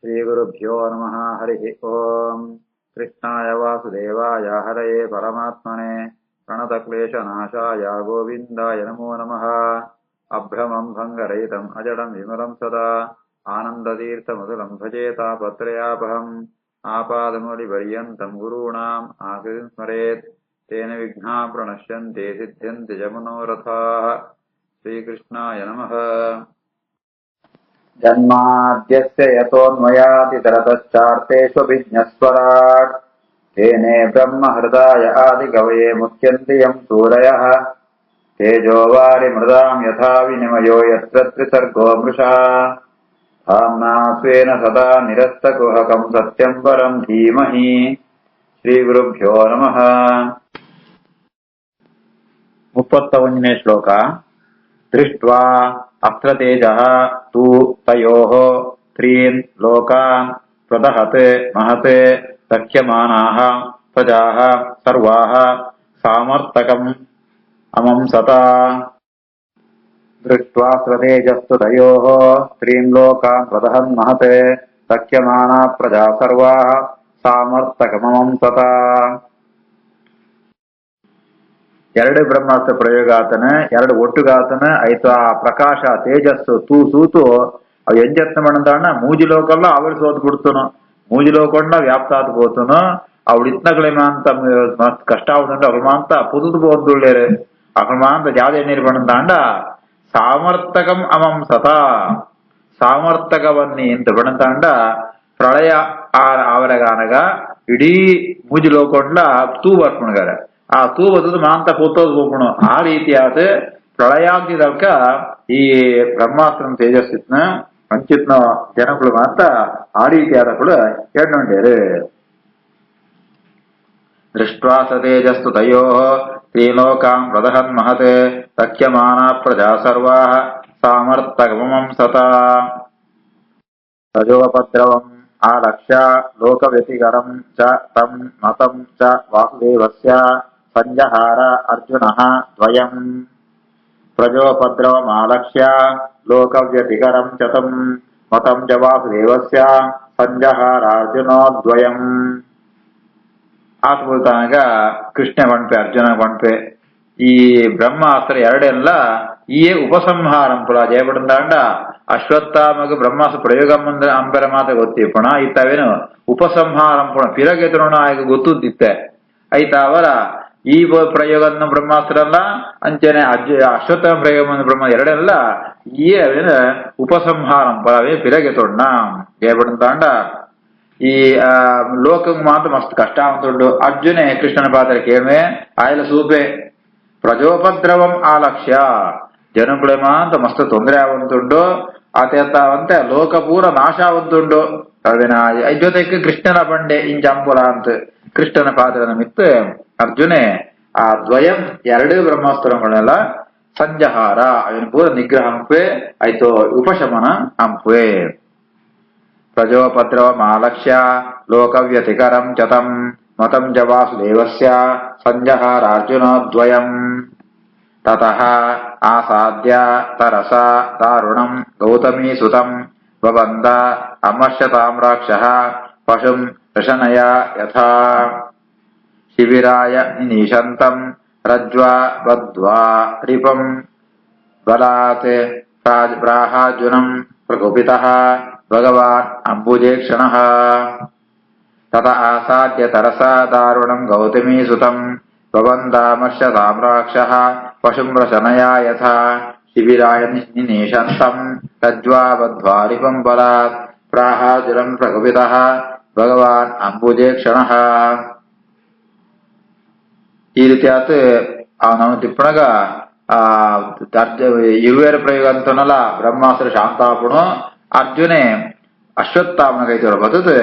श्रीगुरुभ्यो नमः। हरिः ओम्। कृष्णाय वासुदेवाय हरये परमात्मने प्रणतक्लेशनाशाय गोविन्दाय नमो नमः। अभ्रमम् भङ्गरहितम् अजडम् विमलम् सदा आनन्दतीर्थमधुरम् भजेतापत्रयापहम् आपादमौलिपर्यन्तम् गुरूणाम् आकृतिम् स्मरेत् तेन विघ्नाः प्रणश्यन्ते सिद्ध्यन्ति च मनोरथाः। श्रीकृष्णाय नमः। जन्माद्यस्य यतोऽन्वयादितरतश्चार्तेष्वभिज्ञस्वराट् तेने ब्रह्महृदाय आदिकवये मुह्यन्ति यम् सूरयः तेजो वारिमृदाम् यथा विनिमयो यत्र त्रिसर्गो मृषा धाम्ना स्वेन सदा निरस्तकुहकम् सत्यम् परम् धीमहि। श्रीगुरुभ्यो नमः। 31ನೇ ಶ್ಲೋಕ. दृष्ट्वा अत्र तेजः तु तयोः त्रीन् लोकान् प्रदहत् महत् दह्यमानाः प्रजाः सर्वाः सामर्थकम् अमंसता। दृष्ट्वा तेजस्तु तयोः त्रीन् लोकान् प्रदहन् महत् दह्यमाना प्रजा सर्वाः सामर्थकमंसता. ಎರಡು ಬ್ರಹ್ಮಾಸ್ತ್ರ ಪ್ರಯೋಗ ಆತನ, ಎರಡು ಒಟ್ಟುಗಾತನ ಆಯ್ತು. ಆ ಪ್ರಕಾಶ ತೇಜಸ್ಸು ತೂಸೂತು ಅವು ಎಂಜತ್ನ ಮಾಡಂತಾಣ ಮೂಜಿಲೋಕಲ್ಲ ಅವಳು ಸೋತ್ ಬಿಡ್ತನು, ಮೂಜಿಲೋಕೊಂಡ ವ್ಯಾಪ್ತಾತ್ పోతును ಅವಳು ಇತ್ನಗಳೇಮಾಂತ ಕಷ್ಟ ಆಗುದಂಡ ಅವಳಮಾಂತ ಪುದುದು ಬೋದ್ದುಳ್ಳೇರು ಅವಳಮಾಂತ ಜಾದೆ ನೀರು ಬಣಂತಾಂಡ ಸಾಮರ್ಥಕಂ ಅಮಂಸತ. ಸಾಮರ್ಥಕವನ್ನಿ ಅಂತ ಬಣಂತಾಂಡ ಪ್ರಳಯ ಅವರಗಾನಗ ಇಡೀ ಮೂಜಿಲೋಕೊಂಡ ತೂ ಬರ್ಪಣಗಾರ ಆ ತೂಬದ್ದು ಮಾಂತ ಕೂತೋದು ಹೋಗ್ಬಿಣು. ಆ ರೀತಿಯಾದ ಪ್ರಳಯಾಂತಿದಲ್ಕ ಈ ಬ್ರಹ್ಮಾಸ್ತ್ರನ ತೇಜಸ್ಸಿತ್ನ ಮಂಚಿತ್ನ ಜನಗಳು ಮಾತ್ರ ಆ ರೀತಿಯಾದಗಳು ಎಣ್ಣೊಂಡೇರು. ದೃಷ್ಟ್ವಾ ಸ ತೇಜಸ್ತು ತಯೋಃ ತ್ರೀಲೋಕಾನ್ ಪ್ರದಹನ್ ಮಹತ್ ದಹ್ಯಮಾನಾ ಪ್ರಜಾ ಸರ್ವಾಃ ಸಾಮರ್ಥಕಮಂಸತ. ತಜೋಪದ್ರವಂ ಆಲಕ್ಷ್ಯ ಲೋಕವ್ಯತಿಕರಂ ಚ ತಂ ಮತಂ ಚ ವಾಸುದೇವಸ್ಯ ಸಂಜಹಾರ ಅರ್ಜುನಃ ದ್ವಯಂ. ಪ್ರಜೋಪದ್ರವಮಾಲಕ್ಷ್ಯ ಲೋಕವ್ಯತಿಕರಂ ಚ ತಂ ಮತಂ ಚ ವಾಸುದೇವಸ್ಯ ಸಂಜಹಾರ ಅರ್ಜುನೋ ದ್ವಯಂ. ಆತ ಬೋಲ್ತಾನಾಗ ಕೃಷ್ಣ ಬಣ್ಪೆ ಅರ್ಜುನ ಬಣ್ಪೆ ಈ ಬ್ರಹ್ಮಾಸ್ತ್ರ ಎರಡೆಲ್ಲ ಈಯೇ ಉಪಸಂಹಾರಂ ಪುಲ ಜಯಪಡಂದಾಂಡ ಅಶ್ವತ್ಥಾಮಗ ಬ್ರಹ್ಮಾಸ್ತ್ರ ಪ್ರಯೋಗ ಅಂಬರ ಮಾತ ಗೊತ್ತಿಪ್ಪಣ ಇತ್ತವೇನು ಉಪಸಂಹಾರಂ ಪುಣ ಪಿರಗೆತುಣ ಆಗ ಗೊತ್ತುದಿತ್ತೆ ಐತ ಅವರ ಈ ಪ್ರಯೋಗನ ಬ್ರಹ್ಮಾಸ್ತ್ರ ಅಲ್ಲ ಅಂಚನೆ ಅಶ್ವತ್ಥಾಮ ಪ್ರಯೋಗ ಬ್ರಹ್ಮ ಎರಡೆಲ್ಲ ಈಯೇ ಅವೇನು ಉಪಸಂಹಾರಂ ಪುಲ ಅವೇ ಪಿರಗೆತೊಣ್ಣ ಜಯಪಡಂತಾಂಡ ಈ ಲೋಕಂಗ್ ಮಾತ್ರ ಮಸ್ತ್ ಕಷ್ಟ ಅಂತುಂಡು. ಅರ್ಜುನೆ ಕೃಷ್ಣನ ಪಾತ್ರ ಕೇಳ್ಮೆ ಆಯ್ಲ ಸೂಪೆ ಪ್ರಜೋಪದ್ರವಂ ಆಲಕ್ಷ್ಯ ಜನಗಳೇ ಮಾತ್ರ ಮಸ್ತ್ ತೊಂದರೆ ಆವಂತುಂಡು. ಆತ ಲೋಕ ಪೂರ ನಾಶ ಆವಂತುಂಡು. ಅದೇನ ಜೊತೆಗೆ ಕೃಷ್ಣನ ಬಂಡೆ ಇಂಜಂಬುಲ ಅಂತ ಕೃಷ್ಣನ ಪಾತ್ರದ ಮಿತ್ತು ಅರ್ಜುನೆ ಆ ದ್ವಯಂ ಎರಡೂ ಬ್ರಹ್ಮಾಸ್ತ್ರಗಳನ್ನೆಲ್ಲ ಸಂಜಹಾರ ಅವನ ಪೂರ ನಿಗ್ರಹ ಹಂಪೆ ಆಯ್ತು ಉಪಶಮನ ಹಂಪೆ. ಪ್ರಜೋಪದ್ರವಮಾಲಕ್ಷ್ಯ ಲೋಕವ್ಯತಿಕರಂ ಚ ತಂ ಮತಂ ಚ ವಾಸುದೇವಸ್ಯ ಸಂಜಹಾರ ಅರ್ಜುನೋದ್ವಯಂ. ತತಃ ಆಸಾದ್ಯ ತರಸಾ ದಾರುಣಂ ಗೌತಮೀ ಸುತಂ ಬಬಂಧ ಅಮರ್ಷತಾಂ ರಾಕ್ಷಃ ಪಶುಂ ರಶನಯ ಯಥಾ. ಶಿಬಿರಾಯ ನಿನೀಶಂತಂ ರಜ್ವಾ ಬದ್ಧ್ವಾ ರಿಪಂ ಬಲಾತ್ ಪ್ರಾಹಾರ್ಜುನಂ ಪ್ರಕೋಪಿತಃ ಭಗವಾನ್ ಅಂಬುಜೇಕ್ಷಣಃ. ತತ ಆಸಾದ್ಯ ತರಸಾ ದಾರುಣಂ ಗೌತಮೀ ಸುತಂ ಬಬಂಧಾಮರ್ಷತಾಂ ರಾಕ್ಷಃ ಪಶುಂ ರಶನಯಾ ಯಥಾ. ಶಿಬಿರಾಯ ನಿನೀಶಂತಂ ರಜ್ವಾ ಬದ್ಧ್ವಾ ರಿಪಂ ಬಲಾತ್ ಪ್ರಾಹಾರ್ಜುನಂ ಪ್ರಕೋಪಿತಃ ಭಗವಾನ್ ಅಂಬುಜೇಕ್ಷಣಃ. ಈ ರೀತಿ ಆತ ನಾವು ತಿಪ್ಪಣಗ ಇರುವೇರ ಪ್ರಯೋಗ ಅಂತನಲ್ಲ ಬ್ರಹ್ಮಾಸ್ತ್ರ ಶಾಂತಾಪುಣು ಅರ್ಜುನೆ ಅಶ್ವತ್ಥಾಮನ ಕೈತೋರ ಬದದು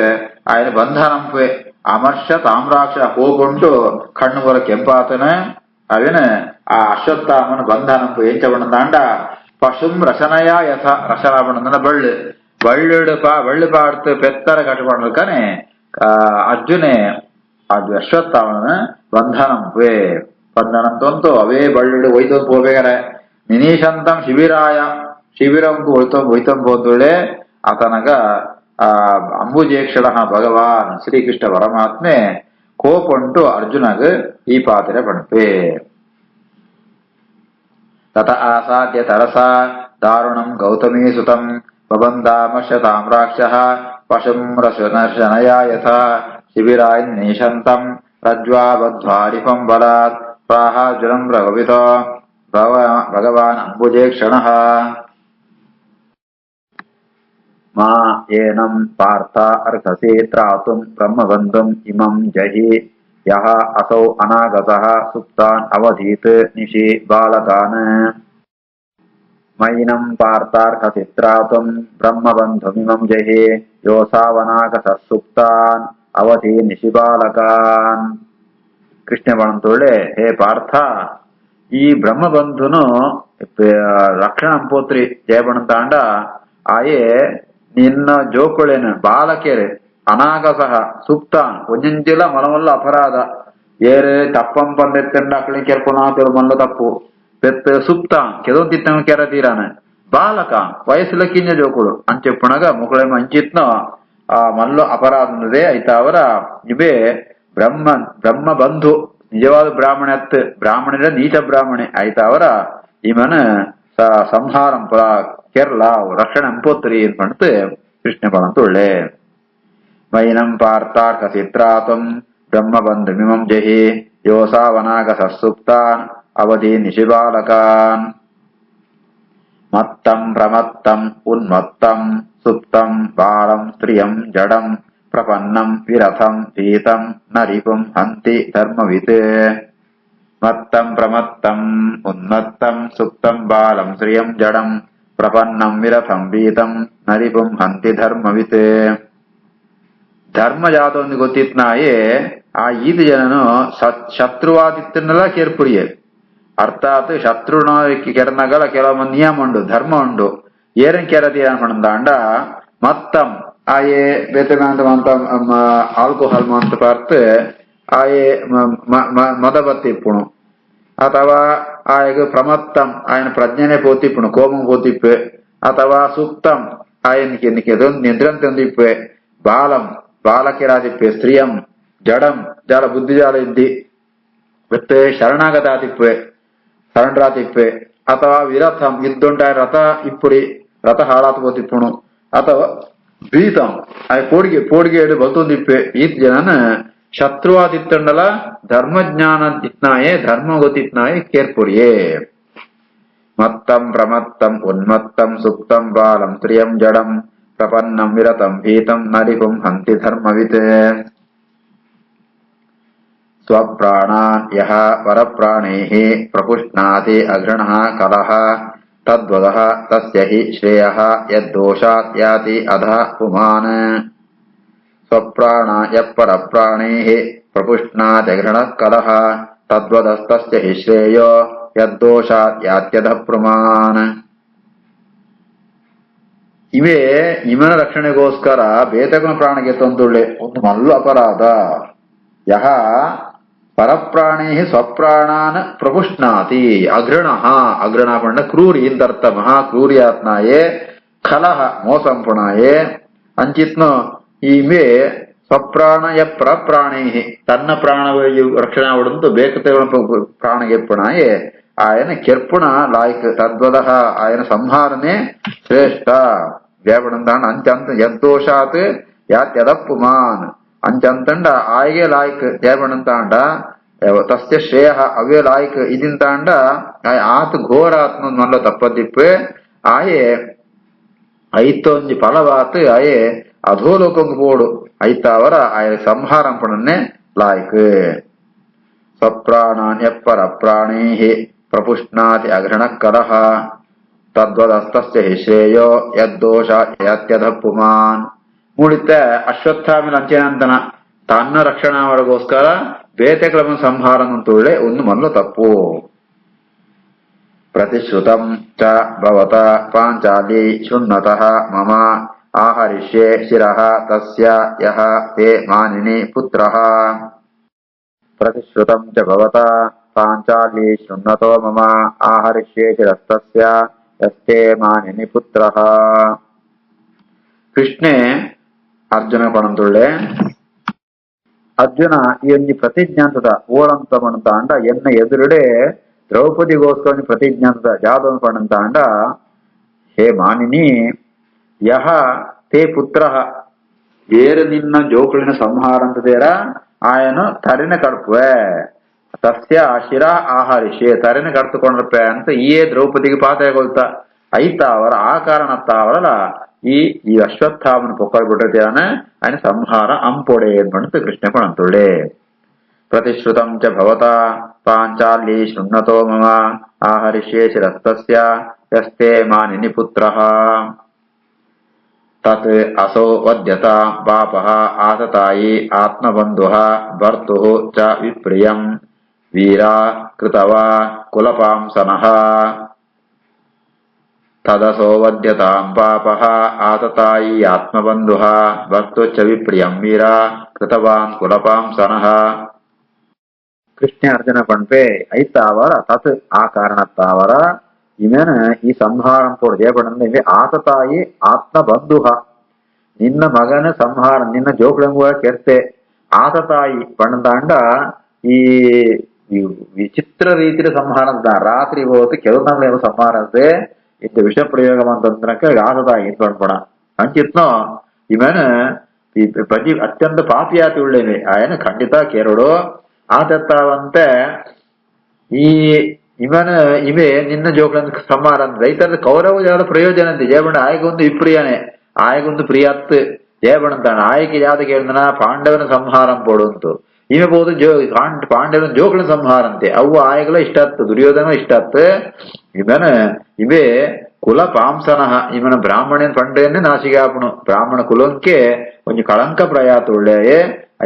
ఆయన ಬಂಧನಂಪೆ ಅಮರ್ಷ ತಾಮ್ರಾಕ್ಷ ಹೋಗೊಂಡು ಕಣ್ಣು ಬರ ಕೆಂಪಾತನ ಅವೇನ ಆ ಅಶ್ವತ್ಥಾಮನ ಬಂಧನಂಪು ಎಂಚಬಣ್ಣದಾಂಡ ಪಶುಂ ರಸನಯ ಯಥ ರಸನಾಬಣ್ಣನ ಬಳ್ಳು ಪಾಡ್ತು ಪೆತ್ತರ ಕಟ್ಟಬಣ್ಣಕಾನೆ ಅರ್ಜುನೆ ಅದು ಅಶ್ವತ್ಥಾಮನ ಬಂಧನಂಪೆ ಬಂಧನಂತಂತೂ ಅವೇ ಬಳ್ಳು ಒಯ್ದು ಹೋಗ್ಬೇಕಾರೆ ನಿನೀಶಂತಂ ಶಿಬಿರಾಯ ಶಿಬಿರಂಕು ಒಯ್ತಂಬೋದುಳೆ ಆತನಗ ಆ ಅಂಬುಜೇಕ್ಷಣ ಭಗವಾನ್ ಶ್ರೀಕೃಷ್ಣ ಪರಮಾತ್ಮೆ ಕೋಪುಂಟು ಅರ್ಜುನಗ್ ಈ ಪಾತ್ರೆ ಪಣಪೆ ತತ ಆಸಾದ್ಯ ತರಸ ದಾರುಣಂ ಗೌತಮೀ ಸುತಂ ಬಬಂಧಾಮಶ್ಯತಾಂ ರಾಕ್ಷಃ ಪಶುಂ ರಶನಯಾ ಯಥಾ ಶಿಬಿರಾನ್ನೇಷಂತಂ ರಜ್ವಾ ಬದ್ಧ್ವಾರಿಪಂ ಬಲಾತ್ ಪ್ರಾಹಾರ್ಜುನಂ ರಘವಿತೋ ಭಗವಾನ್ ಅಂಬುಜೇಕ್ಷಣಃ ಮಾ ಏನಂ ಪಾರ್ಥ ಅರ್ಹಸಿ ತ್ರಾತುಂ ಬ್ರಹ್ಮಬಂಧುಂ ಇಮಂ ಜಹಿ ಯಹ ಅಸೌ ಅನಾಗತಃ ಸುಪ್ತಾನ್ ಅವಧೀತ್ ನಿಶಿ ಬಾಲಕಾನ್ ಮೈನಂ ಪಾರ್ಥಾರ್ಹಸಿ ತ್ರಾತುಂ ಬ್ರಹ್ಮಬಂಧುಮಿಮಂ ಜಹಿ ಯೋಸಾವನಾಗತಃ ಸುಪ್ತಾನ್ ಅವಧಿ ನಿಶಿ ಬಾಲಕಾನ್. ಕೃಷ್ಣ ಬಣಂತೊಳ್ಳೆ, ಹೇ ಪಾರ್ಥ, ಈ ಬ್ರಹ್ಮಬಂಧುನು ರಕ್ಷಣಂಪೋತ್ರಿ ಜಯಬಣಂತಾಂಡ ಆಯೆ ನಿನ್ನ ಜೋಕುಳೇನು ಬಾಲಕೇರೆ ಅನಾಗಸಹ ಸುಪ್ತಾನ್ ಒಂಜಿಂಜಿಲ ಮಲಮಲ್ಲ ಅಪರಾಧ ಏರೆ ತಪ್ಪಂ ಪಂದೆತ್ತಂಡ ಅಕ್ಕಳಿ ಕೆರ್ಪುಣ ಕೆಲಮಲ್ಲ ತಪ್ಪು పెత్త సుప్తాం కెదొం తిట్టం కెర తీరాన బాలక వయసుల కింద జోకుడు అని చెప్పునగా ముకుళ మంచిత్న ఆ మనలో అపరాధముదే అయితావర ఇవే ಬ್ರಹ್ಮ ಬಂಧು ನಿಜವಾದ ಬ್ರಾಹ್ಮಣತ್ ಬ್ರಾಹ್ಮಣರ ನೀಚ ಬ್ರಾಹ್ಮಣೆ ಆಯ್ತಾವರ ಇವನ ಸಂಹಾರಂ ಕೆರ್ಲ ರಕ್ಷಣೆ ಅಂಪೋತ್ರಿ ಅಂತ ಕೃಷ್ಣ ಪಣಂತೊಳ್ಳೆ. ಮೈನಂ ಪಾರ್ಥಾರ್ಕ ಚಿತ್ರಾತಂ ಬ್ರಹ್ಮಬಂಧು ಮಿಮಂ ಜಹಿ ಯೋಸಾವನಾಗ ಸುಪ್ತಾನ್ ಅವಧಿ ನಿಶಿಬಾಲಕಾನ್. ಮತ್ತಂ ಪ್ರಮತ್ತಂ ಉನ್ಮತ್ತಂ ಸುಪ್ತಂ ಬಾಲಂ ಸ್ತ್ರಿಯಂ ಜಡಂ ಪ್ರಪನ್ನಂ ವಿರಥಂ ಪೀತಂ ನರಿಪುಂ ಹಂತಿ ಧರ್ಮವಿತ್. ಮತ್ತಂ ಪ್ರಮತ್ತಂ ಉನ್ಮತ್ತಂ ಸುಪ್ತಂ ಬಾಲಂ ಸ್ತ್ರಿಯಂ ಜಡಂ ಪ್ರಪನ್ನಂ ವಿರಥಂ ಪೀತಂ ನರಿಪುಂ ಹಂತಿ ಧರ್ಮವಿತ್. ಧರ್ಮ ಜಾತೊಂದು ಗೊತ್ತಿತ್ನಾಯೇ ಆ 5 ಜನನು ಶತ್ರುವಾದಿತ್ತನ್ನೆಲ್ಲ ಕೇರ್ಪುರಿಯೇ. ಅರ್ಥಾತ್ ಶತ್ರುನ ಕೆರನಗಲ ಕೆಲವೊಂದು ನಿಯಮ ಉಂಡು, ಧರ್ಮ ಉಂಡು. ಏರನ್ ಕೆರತೀರ ಪಣಂದಾಂಡ ಮತ್ತಂ ಆಯೆ ಬೇತಮಂತ ಮಂತ ಆಲ್ಕೋಹಾಲ್ ಮಂತ ಪಾರ್ತ್ ಆಯೆ ಮದ ಬತ್ತಿಪ್ಪುಣು ಅಥವಾ ಆಯಗ ಪ್ರಮತ್ತಂ ఆయన ಪ್ರಜ್ಞೆನೆ పోతిప్పును కోపం పోతిప్పే ಅಥವಾ ಸುಪ್ತಂ ఆయనకి నిద్రం తెందిప్పే బాలం బాలకిరాదిప్పే స్త్రియం జడం జాల బుద్ధి జాల ఇద్ది ಮತ್ತೆ ಶರಣಾಗತಾತಿಪ್ಪೆ ಶರಣರಾತಿಪ್ಪೆ ಅಥವಾ ವಿರಥಂ ಯುದ್ಧುಂಟಾಯ ರಥ ಇಪ್ಪುಡಿ ರಥ ಹಾಳಾತ್ పోతిప్పును ಅಥವಾ ಭೀತಂ ಆಯ ಪೋಡಿಗೆ ಬಲ್ತೊಂದಿಪ್ಪೆ ಈತ್ ಜನನ ಶತ್ರುವಾದಿತ್ತಂಡಲ ಧರ್ಮಜ್ಞಾನ ಇತ್ನಾಯೇ ಧರ್ಮ ಗೊತ್ತಿತ್ನಾಯೇ ಕೇರ್ಪುರಿಯೇ. ಮತ್ತಂ ಪ್ರಮತ್ತಂ ಉನ್ಮತ್ತಂ ಸುಪ್ತಂ ಬಾಲಂ ಸ್ತ್ರಿಯಂ ಜಡಂ ಪ್ರಪನ್ನಂ ವಿರತಂ ಭೀತಂ ನರಿಪುಂ ಹಂತಿ ಧರ್ಮವಿತ್. ಸ್ವಪ್ರಾಣಾನ್ ಯಃ ಪರಪ್ರಾಣೈಃ ಪ್ರಪುಷ್ಣಾತಿ ಅಘೃಣಃ ಕಲಹ ತದ್ವದಃ ತಸ್ಯ ಹಿ ಶ್ರೇಯಃ ಯದ್ದೋಷಾತ್ ಯಾತಿ ಅಧಃ ಪುಮಾನ್. ಸ್ವಪ್ರಾಣ ಯಃ ಪರಪ್ರಾಣೈಃ ಪ್ರಪುಷ್ಣಾತಿ ಅಘೃಣಃ ಕಲಹ ತದ್ವದಸ್ತಸ್ಯ ಹಿ ಶ್ರೇಯೋ ಯದ್ದೋಷಾತ್ ಯಾತ್ಯಧಃ ಪುಮಾನ್. ಇವೇ ಇವನ ರಕ್ಷಣೆಗೋಸ್ಕರ ಬೇತಕನ ಪ್ರಾಣಕ್ಕೆ ತಂದುಳ್ಳೆ ಒಂದು ಮಲ್ಲು ಅಪರಾಧ. ಯಹ ಪರಪ್ರಾಣೇ ಸ್ವಪ್ರಾಣಾನ್ ಪ್ರಪುಷ್ಣಾತಿ ಅಘೃಣಃ ಅಘೃಣ ಪಂಡ ಕ್ರೂರಿ ಇಂದರ್ಥ ಮಹಾ ಕ್ರೂರಿಯಾತ್ನಾಯೇ ಖಲಹ ಮೋಸಂಪುಣಾಯೇ ಅಂಚಿತ್ನು ಈಮೆ ಸ್ವಪ್ರಾಣಯ ಪರಪ್ರಾಣೇ ತನ್ನ ಪ್ರಾಣ ರಕ್ಷಣೆ ಅವಡಂತು ಬೇಕತೆಗಳ ಪ್ರಾಣಗೆಪ್ಪುಣಾಯೇ ఆయన కెర్పుణ లాయక్ తద్వదః ఆయన సంహారనే శ్రేష్ఠ వేపడందాండ అంచంత యద్దోషాత్ యాత్యదప్పుమాన్ అంచంతండ ఆయగే లాయక్ జయపడంతాండ ತಸ್ಯ ಶ್ರೇಯ ಅವೇ ಲಾಯ್ಕ್ ಇದಿಂತಾಂಡ ಆತ ಘೋರಾತ್ಮ ಮಲ್ಲ ತಪ್ಪದಿಪ್ಪೆ ಆಯೆ ಐತೊಂಜಿ ಫಲವಾತ್ ಆಯೆ ಅಧೋಲೋಕಂಗ್ ಬೋಡು ಐತಾವರ ಆಯ ಸಂಹಾರಂಪಣನ್ನೇ ಲಾಯ್ಕ್. ಸ್ವಪ್ರಾಣಾನ್ಯಪ್ಪರ ಪ್ರಾಣೈಃ ಪ್ರಪುಷ್ಣಾತಿ ಅಘೃಣಃ ಕಲಹ ತದ್ವದಸ್ತಸ್ಯ ಹಿ ಶ್ರೇಯೋ ಯದ್ದೋಷ ಯಾತ್ಯಧಃ ಪುಮಾನ್. ಮೂಡಿತ್ತೆ ಅಶ್ವತ್ಥಾಮಿನ ಅಂಚೆನಂತನ ತನ್ನ ರಕ್ಷಣಾವರಿಗೋಸ್ಕರ ಬೇತೆಗಳನ್ನು ಸಂಹಾರ ಅಂತುಳ್ಳೆ ಒಂದು ಮೊದಲು ತಪ್ಪು. ಪ್ರತಿಶ್ರುತಂ ಚ ಭವತ ಪಾಂಚಾಲಿ ಶೃಣ್ವತಃ ಮಮ ಆಹರಿಷ್ಯೆ ಶಿರಃ ತಸ್ಯ ಯಃ ತೇ ಮಾನಿನಿ ಪುತ್ರಃ. ಪ್ರತಿಶ್ರುತಂ ಚ ಭವತ ಪಾಂಚಾಲಿ ಶೃಣ್ವತೋ ಮಮ ಆಹರಿಷ್ಯೆ ಶಿರಸ್ತಸ್ಯ ಯಸ್ತೆ ಮಾನಿನಿ ಪುತ್ರಃ. ಕೃಷ್ಣೆ ಅರ್ಜುನ ಪಣಂತುಳ್ಳೆ ಅರ್ಜುನ ಈ ಪ್ರತಿಜ್ಞಾಂತದ ಓಳಂತ ಪಣಂತ ಅಂಡ ಎನ್ನ ಎದುರುಡೆ ದ್ರೌಪದಿಗೋಸ್ಕರ ಪ್ರತಿಜ್ಞಾಂತದ ಜಾದವನ್ ಪಣಂತ ಅಂಡ ಹೇ ಮಾನಿನಿ ಯಹ ತೇ ಪುತ್ರ ಬೇರೆ ನಿನ್ನ ಜೋಕುಳಿನ ಸಂಹಾರ ಅಂತದೇರ ಆಯನು ತರಿನ ಕಡ್ಪುವೆ ತಸ್ಯ ಶಿರ ಆಹಾರಿಷೆ ತರಿನ ಕಡ್ತುಕೊಂಡ್ರಪ್ಪೆ ಅಂತ ಈಯೇ ದ್ರೌಪದಿಗೆ ಪಾತಗೊಳ್ತ ಐತ ಅವರ ಆ ಕಾರಣತ್ತ ಅವರಲ್ಲ ಈ ಅಶ್ವತ್ಥಾಮನ ಪೊಕ್ಕಲ್ ಬಿಟ್ಟಿದ್ದಾನೆ ఆయన ಸಂಹಾರ ಅಂಪೊಡೆ ಅಂತ ಕೃಷ್ಣ ಕೊಣಂತುಳ್ಳೆ ಪ್ರತಿಶ್ರುತಂ ಚ ಭವತಾ ಪಾಂಚಾಲಿ ಶೃಣ್ವತೋ ಮಮ ಆಹರಿಷ್ಯೇ ಶಿರಸ್ತಸ್ಯ ಯಸ್ತೆ ಮಾನಿನಿ ಪುತ್ರಃ ತತ್ ಅಸೋ ವದ್ಯತ ಪಾಪಃ ಆತತಾಯಿ ಆತ್ಮಬಂಧುಃ ಭರ್ತುಃ ಚ ವಿಪ್ರಿಯಂ ವೀರಾ ಕೃತವಾ ಕುಲಪಾಂಸನಃ ತದಸೋ ವದ್ಯತಾಂ ಪಾಪಃ ಆತತಾಯಿ ಆತ್ಮಬಂಧುಃ ಭರ್ತುಃ ಚ ವಿಪ್ರಿಯಂ ವೀರಾ ಕೃತವಾನ್ ಕುಲಪಾಂಸನಃ ಕೃಷ್ಣ ಅರ್ಜುನ ಪಣ್ಪೆ ಐತಾವರ ತತ್ ಆ ಕಾರಣತ್ತಾವರ ಇವೇನ ಈ ಸಂಹಾರ ಕೊಡದೆ ಪಡಂದ್ರೆ ಆತತಾಯಿ ಆತ್ಮ ಬಂಧುಹ ನಿನ್ನ ಮಗನ ಸಂಹಾರ ನಿನ್ನ ಜೋಕ್ಳಂಗುವ ಕೆರ್ತೆ ಆತತಾಯಿ ಪಣದಾಂಡ ಈ ವಿಚಿತ್ರ ರೀತಿಯ ಸಂಹಾರ ರಾತ್ರಿ ಹೋಗುತ್ತೆ ಕೆಲವು ಸಂಹಾರ ಅಂತೆ ಇಂಥ ವಿಷ ಪ್ರಯೋಗ ಅಂತಂದ್ರಕ ಆತತಾಯಿ ಪಣ್ಪಣ ಅಂಚಿತ್ನೋ ಇವೇನ ಈ ಪಜಿ ಅತ್ಯಂತ ಪಾಪಿಯಾತಿ ಉಳ್ಳೇವೆ ಆಯನ ಖಂಡಿತ ಕೇರಳು ಆತತ್ತಾವಂತೆ ಈ ಇವನ ಇವೇ ನಿನ್ನ ಜೋಕ್ಳಂತ ಸಂಹಾರ ಅಂತ ರೈತರ ಕೌರವ ಯಾವ್ದ ಪ್ರಯೋಜನ ಅಂತೆ ಜಯಬಣ್ಣ ಆಯ್ಗೊಂದು ವಿಪ್ರಿಯನೇ ಆಯ್ಗೊಂದು ಪ್ರಿಯತ್ ಜಯಬಣ್ಣಂತಾಣ ಆಯ್ಕೆ ಯಾವ್ದು ಕೇಳಿದನ ಪಾಂಡವನ ಸಂಹಾರ ಪೋಡುಂತು ಇವೆ ಬೋದು ಪಾಂಡವನ ಜೋಕ್ಳ ಸಂಹಾರ ಅಂತೆ ಅವು ಆಯ್ಗಳ ಇಷ್ಟ ಆತ್ತು ದುರ್ಯೋಧನ ಇಷ್ಟ ಆತ್ ಇವೇ ಕುಲ ಪಾಂಸನಃ ಇವನ ಬ್ರಾಹ್ಮಣನ ಪಂಡೆಯನ್ನೇ ನಾಶಿಗಾಪನು ಬ್ರಾಹ್ಮಣ ಕುಲಂಕೆ ಒಂದು ಕಳಂಕ ಪ್ರಯಾತ ಒಳ್ಳೆಯೇ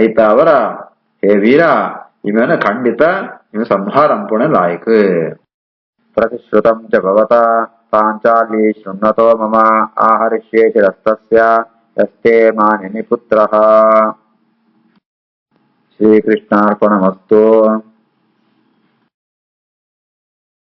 ಐತ ಅವರ ಹೇ ವೀರ ಇವನ ಖಂಡಿತ ಇವ ಸಂಹಾರ ಅಂಪುಣೆ ಲಾಯಕ್ ಪ್ರತಿಶ್ರುತಂ ಚ ಭವತಾ ಪಾಂಚಾಲಿ ಶೃಣ್ವತೋ ಮಮ ಆಹರಿಷ್ಯೇ ಶಿರಸ್ತಸ್ಯ ಯಸ್ತೆ ಮಾನಿನಿ ಪುತ್ರಃ ಶ್ರೀಕೃಷ್ಣಾರ್ಪಣಮಸ್ತು.